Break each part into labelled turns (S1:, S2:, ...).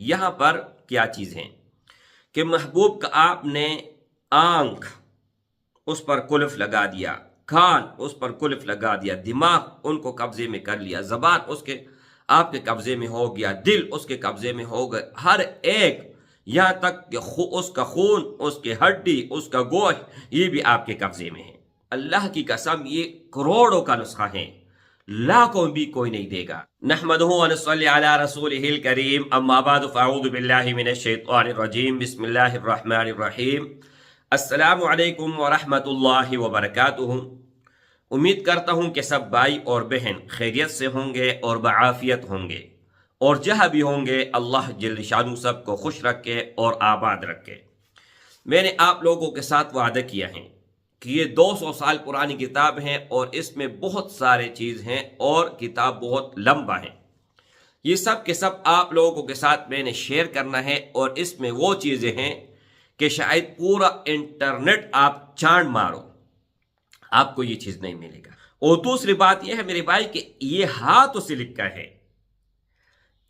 S1: यहाँ पर क्या चीज़ है कि महबूब का आपने आंख उस पर कुल्फ लगा दिया, कान उस पर कुल्फ लगा दिया, दिमाग उनको कब्जे में कर लिया, ज़बान उसके आपके कब्जे में हो गया, दिल उसके कब्जे में हो गए, हर एक, यहाँ तक कि उसका खून, उसकी हड्डी, उसका गोश्त, ये भी आपके कब्जे में है। अल्लाह की कसम, ये करोड़ों का नुस्खा है, लाखों भी कोई नहीं देगा। नहमदुहु व नसल्ली अला रसूलिहिल करीम, अम्मा बाद, फ़अऊज़ु बिल्लाहि मिनश शैतानिर रजीम, बिस्मिल्लाहिर रहमानिर रहीम, अस्सलामु अलैकुम व रहमतुल्लाहि व बरकातुहू। उम्मीद करता हूँ कि सब भाई और बहन खैरियत से होंगे और बआफियत होंगे, और जहाँ भी होंगे अल्लाह जल्ल शानु सबको खुश रखे और आबाद रखे। मैंने आप लोगों के साथ वादा किया है कि ये 200 साल पुरानी किताब है और इसमें बहुत सारे चीज़ हैं और किताब बहुत लंबा है। ये सब के सब आप लोगों के साथ मैंने शेयर करना है, और इसमें वो चीज़ें हैं कि शायद पूरा इंटरनेट आप चांद मारो, आपको ये चीज़ नहीं मिलेगा। और दूसरी बात यह है मेरे भाई कि ये हाथों से लिखा है,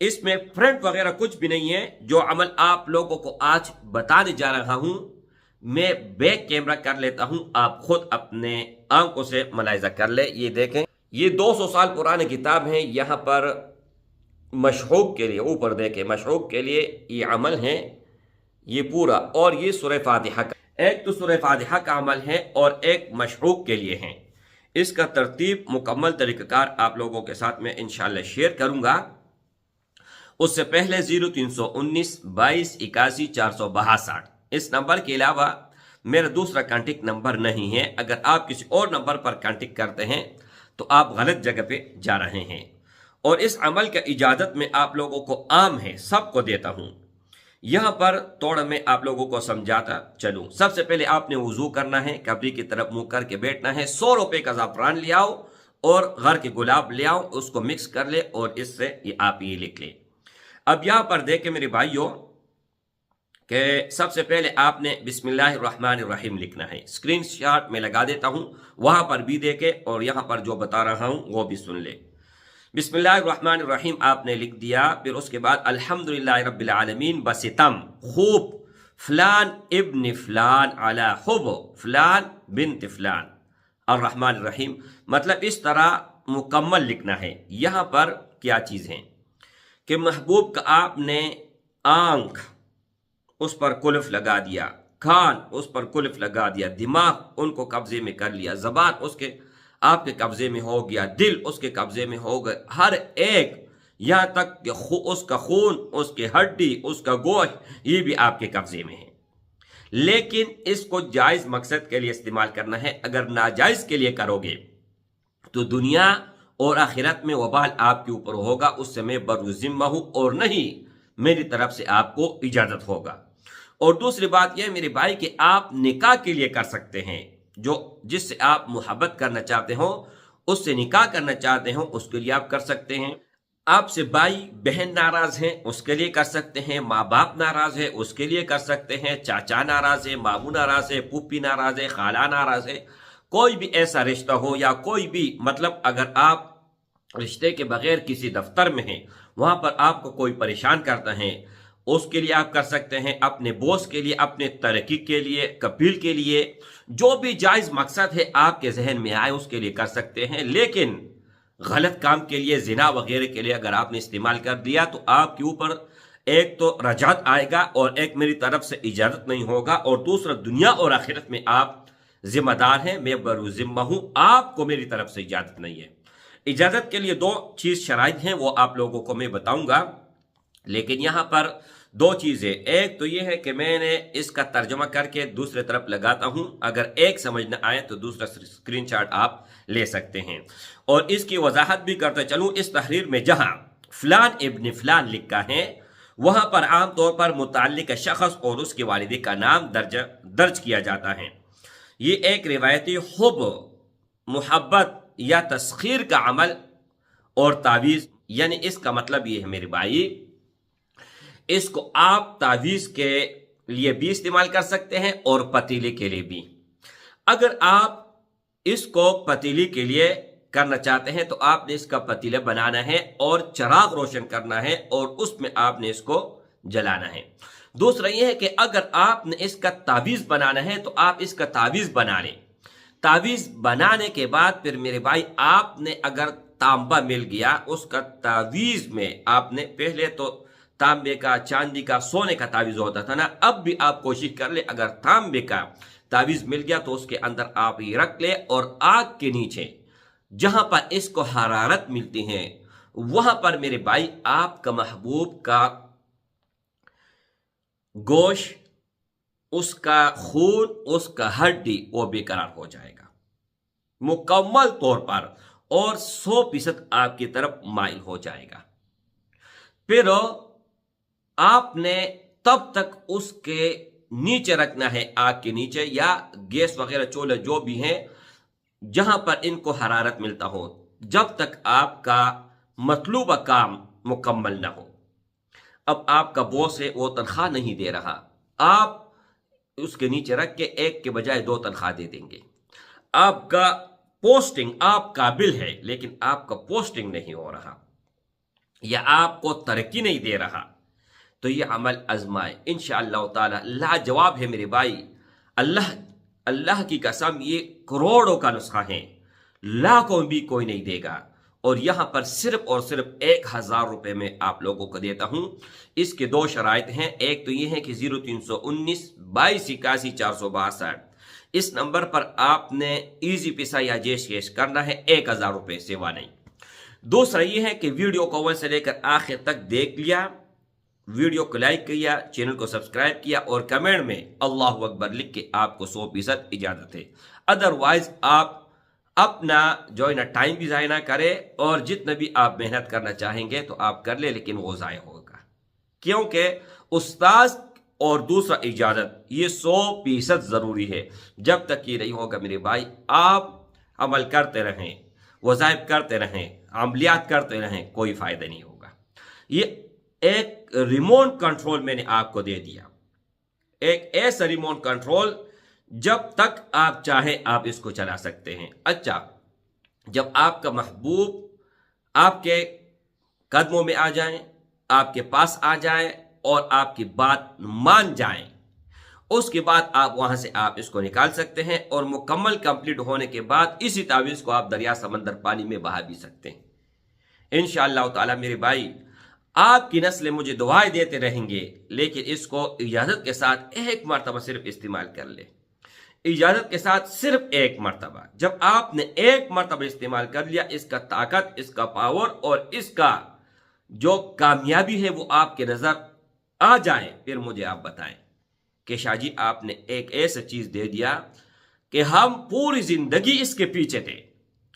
S1: इसमें प्रिंट वगैरह कुछ भी नहीं है। जो अमल आप लोगों को आज बताने जा रहा हूं, मैं बैक कैमरा कर लेता हूं, आप खुद अपने आंखों से मुलाहिजा कर ले। ये देखें, ये 200 साल पुरानी किताब है। यहाँ पर मशहूक के लिए, ऊपर देखें, मशहूक के लिए ये अमल है, ये पूरा, और ये सूरह फातिहा का, एक तो सूरह फातिहा का अमल है और एक मशहूक के लिए है। इसका तरतीब मुकम्मल तरीक़ाकार आप लोगों के साथ मैं इंशाअल्लाह शेयर करूंगा। उससे पहले 0319 22 81 462 इस नंबर के अलावा मेरा दूसरा कॉन्टेक्ट नंबर नहीं है। अगर आप किसी और नंबर पर कॉन्टेक्ट करते हैं तो आप गलत जगह पे जा रहे हैं। और इस अमल का इजाज़त में आप लोगों को आम है, सबको देता हूँ। यहाँ पर थोड़ा मैं आप लोगों को समझाता चलूँ। सबसे पहले आपने वुजू करना है, कब्री की तरफ मुँह करके बैठना है। 100 रुपये का ज़ाफ़रान ले आओ और घर के गुलाब ले आओ, उसको मिक्स कर ले और इससे आप ये लिख लें। अब यहाँ पर देखें मेरे भाइयों कि सबसे पहले आपने बिस्मिल्लाहिर रहमानिर रहीम लिखना है। स्क्रीनशॉट में लगा देता हूँ, वहाँ पर भी देखें और यहाँ पर जो बता रहा हूँ वो भी सुन ले। बिस्मिल्लाहिर रहमानिर रहीम आपने लिख दिया। फिर उसके बाद अल्हम्दुलिल्लाहि रब्बिल आलमीन बसितम खूब फलान इब्न फलान अला हुब फलान बिन्त फलान और रहमानिर रहीम, मतलब इस तरह मुकम्मल लिखना है। यहाँ पर क्या चीज़ है कि महबूब का आपने आंख उस पर कुल्फ लगा दिया, कान उस पर कुल्फ लगा दिया, दिमाग उनको कब्जे में कर लिया, ज़बान उसके आपके कब्जे में हो गया, दिल उसके कब्जे में हो गए, हर एक, यहाँ तक कि उसका खून, उसकी हड्डी, उसका गोश्त, ये भी आपके कब्जे में है। लेकिन इसको जायज़ मकसद के लिए इस्तेमाल करना है। अगर नाजायज़ के लिए करोगे तो दुनिया और आखिरत में वबाल आपके ऊपर होगा। उससे मैं बर्ज़िम्मा हूँ और नहीं मेरी तरफ से आपको इजाज़त होगा। और दूसरी बात यह मेरे भाई कि आप निकाह के लिए कर सकते हैं, जो जिससे आप मोहब्बत करना चाहते हो, उससे निकाह करना चाहते हो, उसके लिए आप कर सकते हैं। आपसे भाई बहन नाराज हैं, उसके लिए कर सकते हैं। माँ बाप नाराज है, उसके लिए कर सकते हैं। चाचा नाराज है, मामू नाराज है, पुप्पी नाराज है, खाला नाराज है, कोई भी ऐसा रिश्ता हो या कोई भी, मतलब अगर आप रिश्ते के बगैर किसी दफ्तर में हैं, वहां पर आपको कोई परेशान करता है, उसके लिए आप कर सकते हैं। अपने बॉस के लिए, अपने तरक्की के लिए, कपील के लिए, जो भी जायज़ मकसद है आपके जहन में आए उसके लिए कर सकते हैं। लेकिन गलत काम के लिए, जिना वगैरह के लिए अगर आपने इस्तेमाल कर दिया तो आपके ऊपर एक तो रजात आएगा और एक मेरी तरफ से इजाज़त नहीं होगा, और दूसरा दुनिया और आखिरत में आप जिम्मेदार हैं। मैं बरूज़िम्मा हूँ, आपको मेरी तरफ से इजाज़त नहीं है। इजाज़त के लिए 2 चीज़ शराइत हैं, वो आप लोगों को मैं बताऊंगा। लेकिन यहाँ पर 2 चीज़ें, एक तो ये है कि मैंने इसका तर्जुमा करके दूसरे तरफ लगाता हूँ, अगर एक समझ न आए तो दूसरा स्क्रीनशॉट आप ले सकते हैं। और इसकी वजाहत भी करते चलूँ। इस तहरीर में जहाँ फलान इब्न फलान लिखा है, वहाँ पर आमतौर पर मुताल्लिक शख्स और उसके वालिद का नाम दर्ज किया जाता है। ये एक रिवायती हुब, मोहब्बत या तस्खीर का अमल और तावीज़, यानी इसका मतलब ये है मेरे भाई, इसको आप तावीज़ के लिए भी इस्तेमाल कर सकते हैं और पतीले के लिए भी। अगर आप इसको पतीली के लिए करना चाहते हैं तो आपने इसका पतीला बनाना है और चिराग रोशन करना है और उसमें आपने इसको जलाना है। दूसरा ये है कि अगर आपने इसका तावीज़ बनाना है तो आप इसका तावीज़ बना लें। तावीज़ बनाने के बाद फिर मेरे भाई आपने अगर तांबा मिल गया, उसका तावीज़ में आपने पहले तो तांबे का, चांदी का, सोने का तावीज़ होता था ना, अब भी आप कोशिश कर ले अगर तांबे का तावीज़ मिल गया तो उसके अंदर आप ये रख ले और आग के नीचे जहां पर इसको हरारत मिलती है वहां पर मेरे भाई आपका महबूब का गोश्त, उसका खून, उसका हड्डी वो बेकरार हो जाएगा मुकम्मल तौर पर और 100% आपकी तरफ माइल हो जाएगा। फिर आपने तब तक उसके नीचे रखना है, आग के नीचे या गैस वगैरह चूल्हे जो भी हैं जहां पर इनको हरारत मिलता हो, जब तक आपका मतलूबा काम मुकम्मल ना हो। अब आपका बॉस है वो तनख्वाह नहीं दे रहा, आप उसके नीचे रख के एक के बजाय 2 तनख्वाह दे देंगे। आपका पोस्टिंग, आप काबिल है लेकिन आपका पोस्टिंग नहीं हो रहा या आपको तरक्की नहीं दे रहा, तो ये अमल आजमाए, इंशाअल्लाह ताला लाजवाब है मेरे भाई। अल्लाह की कसम, ये करोड़ों का नुस्खा है, लाखों भी कोई नहीं देगा। और यहां पर सिर्फ और सिर्फ 1000 रुपए में आप लोगों को देता हूं। इसके 2 शराइत हैं। एक तो ये है कि 0319 22 81 462 इस नंबर पर आपने इजी पैसा या जेश कैश करना है, 1000 रुपए सेवा नहीं। दूसरा ये है कि वीडियो को अव्वल से लेकर आखिर तक देख लिया, वीडियो को लाइक किया, चैनल को सब्सक्राइब किया और कमेंट में अल्लाहु अकबर लिख के आपको 100% इजाजत है। अदरवाइज आप अपना जो है ना टाइम भी ज़ाया ना करें और जितना भी आप मेहनत करना चाहेंगे तो आप कर ले, लेकिन वो ज़ाया होगा, क्योंकि उस्ताद और दूसरा इजाजत ये 100% ज़रूरी है। जब तक ये नहीं होगा मेरे भाई, आप अमल करते रहें, वज़ाइफ करते रहें, अमलियात करते रहें, कोई फ़ायदा नहीं होगा। ये एक रिमोट कंट्रोल मैंने आपको दे दिया, एक ऐसा रिमोट कंट्रोल जब तक आप चाहें आप इसको चला सकते हैं। अच्छा, जब आपका महबूब आपके कदमों में आ जाए, आपके पास आ जाए और आपकी बात मान जाए, उसके बाद आप वहां से आप इसको निकाल सकते हैं और मुकम्मल कंप्लीट होने के बाद इसी तावीज़ को आप दरिया, समंदर, पानी में बहा भी सकते हैं इंशाअल्लाह ताला। मेरे भाई, आपकी नस्लें मुझे दुआएं देते रहेंगे, लेकिन इसको इजाजत के साथ एक मरतबा सिर्फ इस्तेमाल कर ले, इजाजत के साथ सिर्फ एक मरतबा। जब आपने एक मरतबा इस्तेमाल कर लिया, इसका ताकत, इसका पावर और इसका जो कामयाबी है वो आपके नजर आ जाए, फिर मुझे आप बताएं कि शाह जी आपने एक ऐसा चीज दे दिया कि हम पूरी जिंदगी इसके पीछे थे।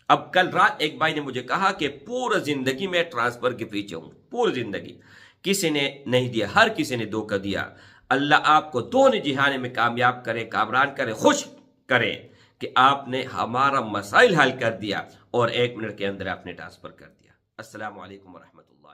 S1: अब कल रात एक भाई ने मुझे कहा कि पूरी जिंदगी में ट्रांसफर के पीछे हूं, पूरी जिंदगी किसी ने नहीं दिया, हर किसी ने धोखा दिया। अल्लाह आपको दोनों जिहाने में कामयाब करे, कामरान करे, खुश करे कि आपने हमारा मसाइल हल कर दिया और 1 मिनट के अंदर आपने ट्रांसफर कर दिया। अस्सलामु अलैकुम व रहमतुल्लाह।